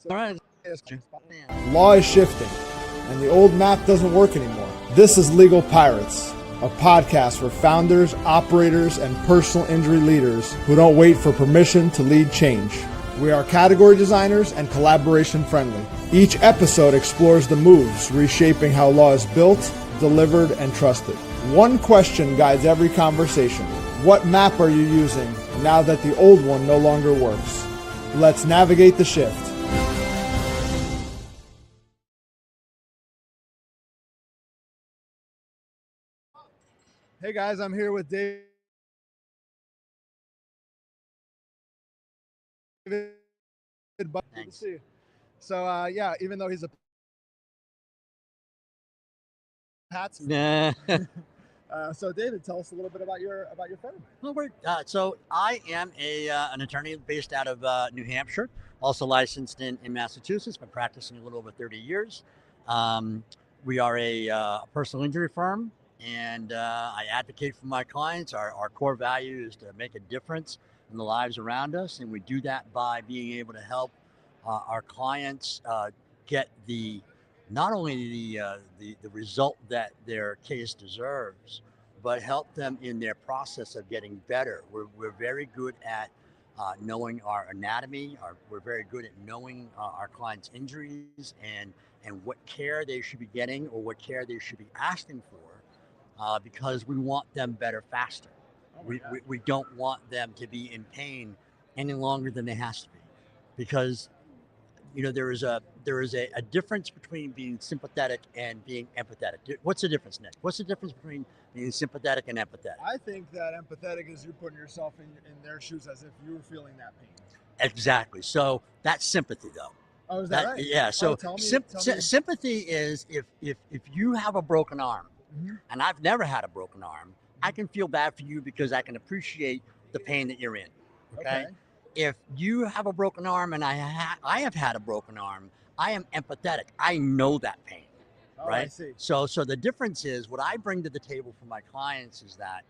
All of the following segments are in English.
All right. Law is shifting, and the old map doesn't work anymore. This is Legal Pirates, a podcast for founders, operators, and personal injury leaders who don't wait for permission to lead change. We are category designers and collaboration friendly. Each episode explores the moves reshaping how law is built, delivered, and trusted. One question guides every conversation. What map are you using now that the old one no longer works? Let's navigate the shift. Hey guys, I'm here with David Buckley. Good to see you. So yeah, even though he's a Pats. Nah. So David, tell us a little bit about your firm. Well, so I am an attorney based out of New Hampshire, also licensed in Massachusetts, been practicing a little over 30 years. We are a personal injury firm, and I advocate for my clients. Our core value is to make a difference in the lives around us, and we do that by being able to help our clients get not only the result that their case deserves, but help them in their process of getting better. We're very good at knowing our anatomy. We're very good at knowing our clients' injuries and what care they should be getting or what care they should be asking for, because we want them better faster. We don't want them to be in pain any longer than they has to be, because there is a difference between being sympathetic and being empathetic. What's the difference, Nick? What's the difference between being sympathetic and empathetic? I think that empathetic is you putting yourself in their shoes as if you were feeling that pain. Exactly. So that's sympathy, though. Oh, is that right? Yeah. So tell me. Sympathy is if you have a broken arm, Mm-hmm. and I've never had a broken arm, I can feel bad for you because I can appreciate the pain that you're in. Okay. If you have a broken arm and I have had a broken arm, I am empathetic. I know that pain, right? I see. So the difference is what I bring to the table for my clients is that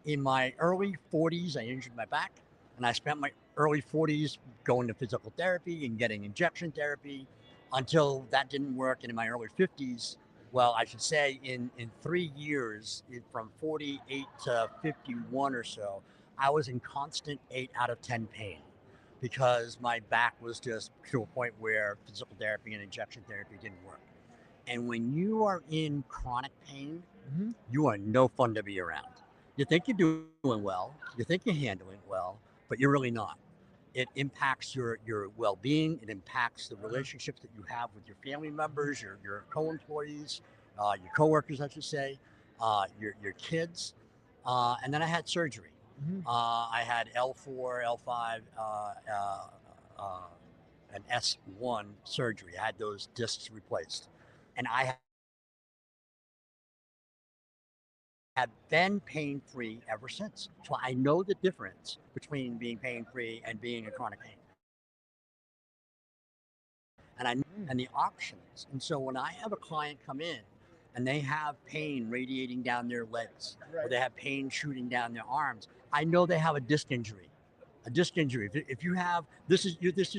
in my early 40s, I injured my back, and I spent my early 40s going to physical therapy and getting injection therapy until that didn't work. And in my early 50s, well, I should say in 3 years, from 48 to 51 or so, I was in constant 8 out of 10 pain because my back was just to a point where physical therapy and injection therapy didn't work. And when you are in chronic pain, Mm-hmm. you are no fun to be around. You think you're doing well, you think you're handling well, but you're really not. It impacts your well-being. It impacts the relationships that you have with your family members, your co-employees, your coworkers, I should say, your kids. And then I had surgery. Mm-hmm. I had L4, L5, and S1 surgery. I had those discs replaced. And I have been pain-free ever since. So I know the difference between being pain-free and being in chronic pain. And the options. And so when I have a client come in and they have pain radiating down their legs, or they have pain shooting down their arms, I know they have a disc injury. A disc injury. If you have, this is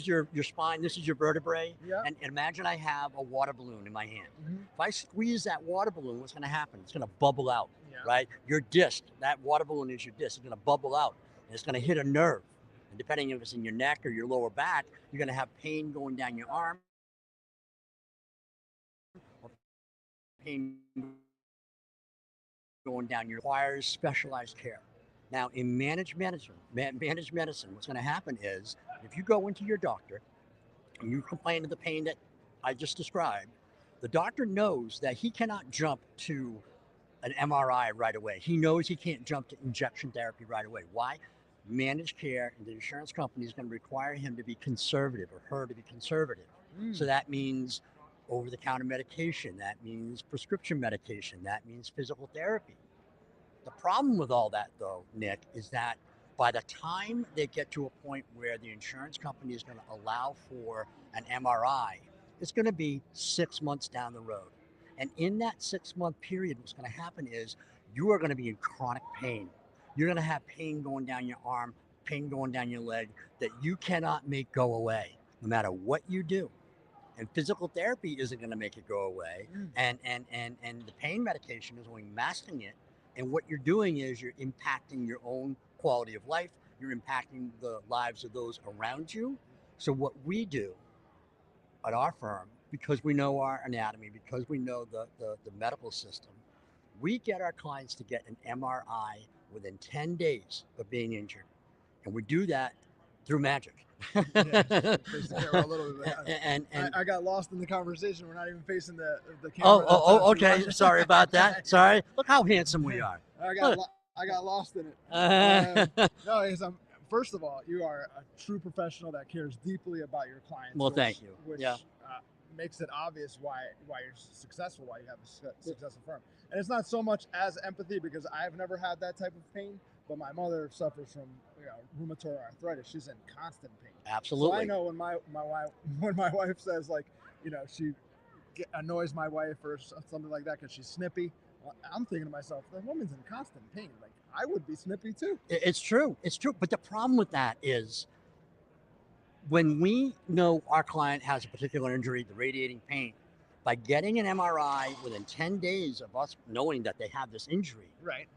your spine, this is your vertebrae, Yeah. and imagine I have a water balloon in my hand. Mm-hmm. If I squeeze that water balloon, what's going to happen? It's going to bubble out, Yeah. right? Your disc, that water balloon is your disc. It's going to bubble out, and it's going to hit a nerve. And depending if it's in your neck or your lower back, you're going to have pain going down your arm, or pain going down your requires specialized care. Now, in managed medicine, what's going to happen is if you go into your doctor and you complain of the pain that I just described, the doctor knows that he cannot jump to an MRI right away. He knows he can't jump to injection therapy right away. Why? Managed care and the insurance company is going to require him to be conservative, or her to be conservative. So that means over-the-counter medication. That means prescription medication. That means physical therapy. The problem with all that, though, Nick, is that by the time they get to a point where the insurance company is going to allow for an MRI, it's going to be 6 months down the road. And in that 6-month period, what's going to happen is you are going to be in chronic pain. You're going to have pain going down your arm, pain going down your leg that you cannot make go away. no matter what you do. And physical therapy isn't going to make it go away. And the pain medication is only masking it. And what you're doing is you're impacting your own quality of life. You're impacting the lives of those around you. So what we do at our firm, because we know our anatomy, because we know the medical system, we get our clients to get an MRI within 10 days of being injured. And we do that through magic. Yeah, facing the camera a little bit. and I got lost in the conversation. We're not even facing the camera. Okay. Sorry about that. Sorry. Look how handsome we are. I got lost in it. No, first of all, you are a true professional that cares deeply about your clients. Well, thank you. Which makes it obvious why you're successful, why you have a successful firm. And it's not so much as empathy, because I've never had that type of pain, but my mother suffers from rheumatoid arthritis. She's in constant pain. Absolutely. So I know when my wife says, like, she annoys my wife or something like that because she's snippy, I'm thinking to myself, that woman's in constant pain. Like, I would be snippy too. It's true. But the problem with that is, when we know our client has a particular injury, the radiating pain, by getting an MRI within 10 days of us knowing that they have this injury, right?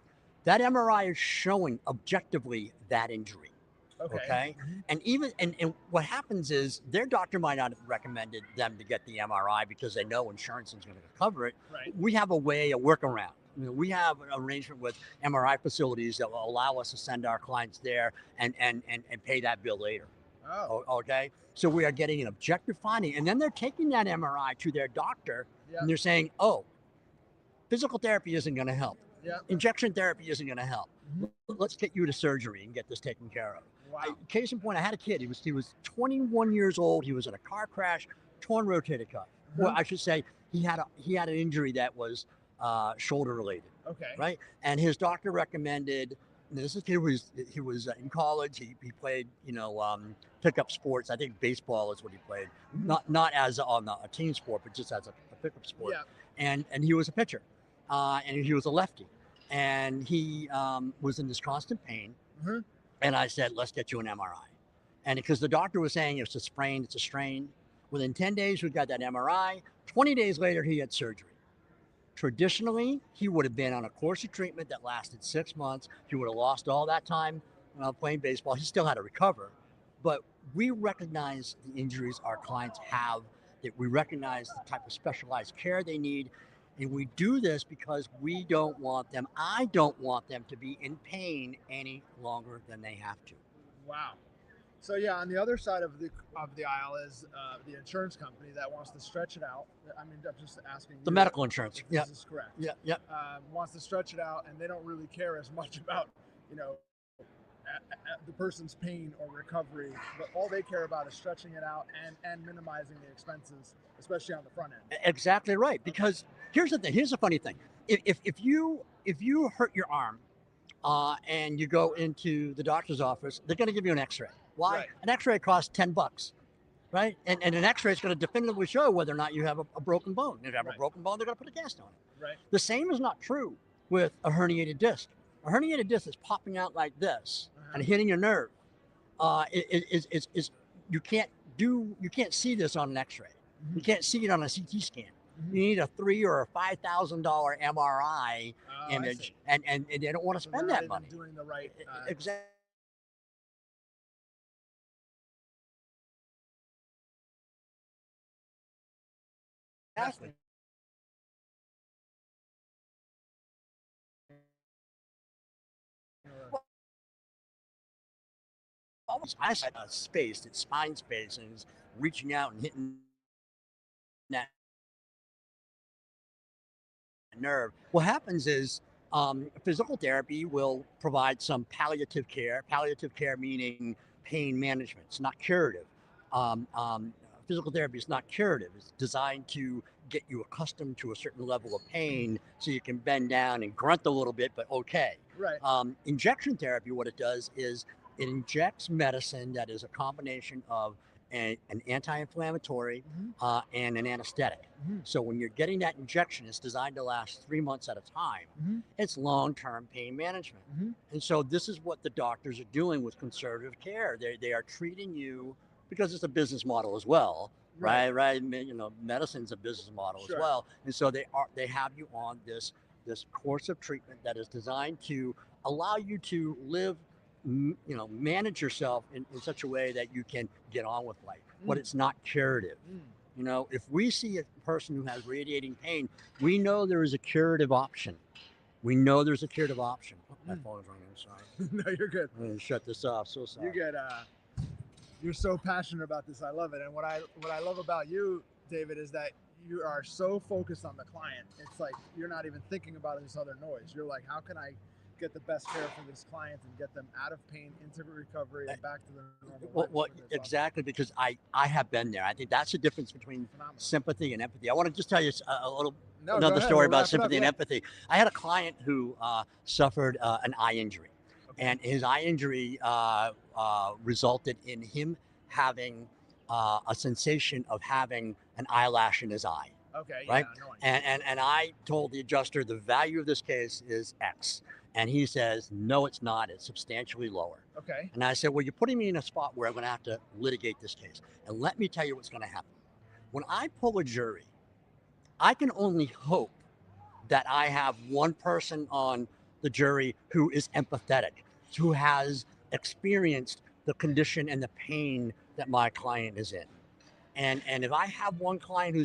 That MRI is showing objectively that injury. Okay. And what happens is their doctor might not have recommended them to get the MRI because they know insurance is going to cover it. Right. We have a workaround. We have an arrangement with MRI facilities that will allow us to send our clients there and pay that bill later. Oh. Okay. So we are getting an objective finding, and then they're taking that MRI to their doctor, and they're saying, "Oh, physical therapy isn't going to help. Injection therapy isn't going to help. Let's get you to surgery and get this taken care of." Wow. Case in point, I had a kid. He was 21 years old. He was in a car crash, torn rotator cuff. Well, I should say he had an injury that was shoulder related. Okay. Right. And his doctor recommended. This kid was in college. He played pickup sports. I think baseball is what he played. Not as on a team sport, but just as a pickup sport. Yeah. And he was a pitcher, and he was a lefty, and he was in this constant pain. And I said, let's get you an MRI. And because the doctor was saying it's a sprain, it's a strain. Within 10 days, we got that MRI. 20 days later, he had surgery. Traditionally, he would have been on a course of treatment that lasted 6 months. He would have lost all that time playing baseball. He still had to recover. But we recognize the injuries our clients have, that we recognize the type of specialized care they need. And we do this because I don't want them to be in pain any longer than they have to. Wow. So on the other side of the aisle is the insurance company that wants to stretch it out. I mean, I'm just asking. The medical insurance. This is correct. Yeah. Wants to stretch it out, and they don't really care as much about the person's pain or recovery, but all they care about is stretching it out and minimizing the expenses, especially on the front end. Exactly right. Because here's the thing. Here's the funny thing. If you hurt your arm and you go into the doctor's office, they're going to give you an X-ray. Why? Right. An X-ray costs $10, right? And an X-ray is going to definitively show whether or not you have a broken bone. If you have a broken bone, they're going to put a cast on it. Right. The same is not true with a herniated disc. A herniated disc is popping out like this and hitting your nerve. You can't see this on an X-ray. You can't see it on a CT scan. You need a $3,000 or $5,000 MRI image, and they don't want to spend that money. Doing the right exactly. Almost eyesight space, it's spine space, and it's reaching out and hitting that nerve. What happens is physical therapy will provide some palliative care. Palliative care meaning pain management. It's not curative. Physical therapy is not curative. It's designed to get you accustomed to a certain level of pain so you can bend down and grunt a little bit, but okay. Right. Injection therapy, what it does is it injects medicine that is a combination of an anti-inflammatory and an anesthetic. So when you're getting that injection, it's designed to last 3 months at a time. It's long-term pain management. And so this is what the doctors are doing with conservative care. They are treating you because it's a business model as well, right? Medicine's a business model as well, and so they have you on this course of treatment that is designed to allow you to live, manage yourself in such a way that you can get on with life, but it's not curative. If we see a person who has radiating pain, we know there is a curative option. We know there's a curative option. Oh, my phone is ringing. Sorry. No, you're good. I'm gonna shut this off. So sorry. You're so passionate about this. I love it. And what I love about you, David, is that you are so focused on the client. It's like you're not even thinking about this other noise. You're like, how can I get the best care for this client and get them out of pain, into recovery, and back to their normal life? Exactly, because I have been there. I think that's the difference between sympathy and empathy. I want to just tell you another story about sympathy and empathy. I had a client who suffered an eye injury, and his eye injury resulted in him having a sensation of having an eyelash in his eye. Okay. Right. Yeah, and I told the adjuster the value of this case is X. And he says, no, it's not. It's substantially lower. Okay. And I said, well, you're putting me in a spot where I'm going to have to litigate this case. And let me tell you what's going to happen. When I pull a jury, I can only hope that I have one person on the jury who is empathetic, who has experienced the condition and the pain that my client is in. And if I have one client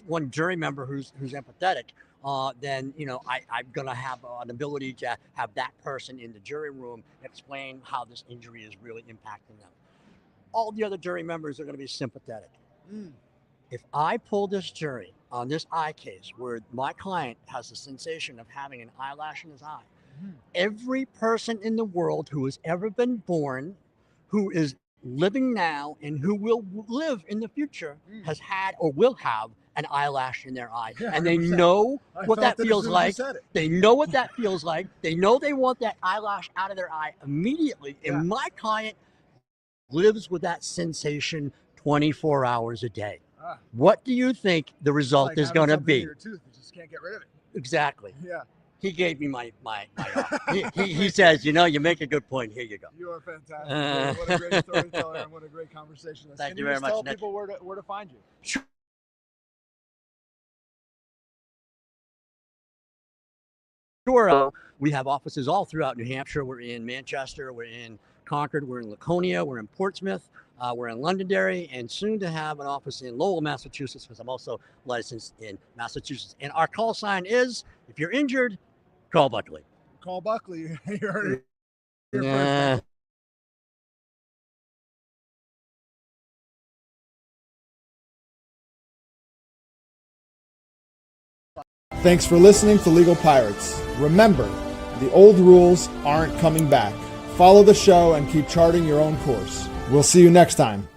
one jury member who's empathetic, then I'm gonna have an ability to have that person in the jury room explain how this injury is really impacting them. All the other jury members are gonna be sympathetic. If I pull this jury on this eye case where my client has the sensation of having an eyelash in his eye, every person in the world who has ever been born, who is living now and who will live in the future has had or will have an eyelash in their eye. And they know what that feels like. They know what that feels like. They know they want that eyelash out of their eye immediately. And my client lives with that sensation 24 hours a day. What do you think the result is going to be? Your tooth, you just can't get rid of it. Exactly. Yeah. He gave me my he says, you make a good point. Here you go. You are fantastic. What a great storyteller and what a great conversation. Thank you very much, tell Nick. people where to find you. Sure. We have offices all throughout New Hampshire. We're in Manchester, we're in Concord, we're in Laconia, we're in Portsmouth, we're in Londonderry, and soon to have an office in Lowell, Massachusetts, because I'm also licensed in Massachusetts. And our call sign is, if you're injured, call Buckley. Call Buckley. You heard it. Yeah. Thanks for listening to Legal Pirates. Remember, the old rules aren't coming back. Follow the show and keep charting your own course. We'll see you next time.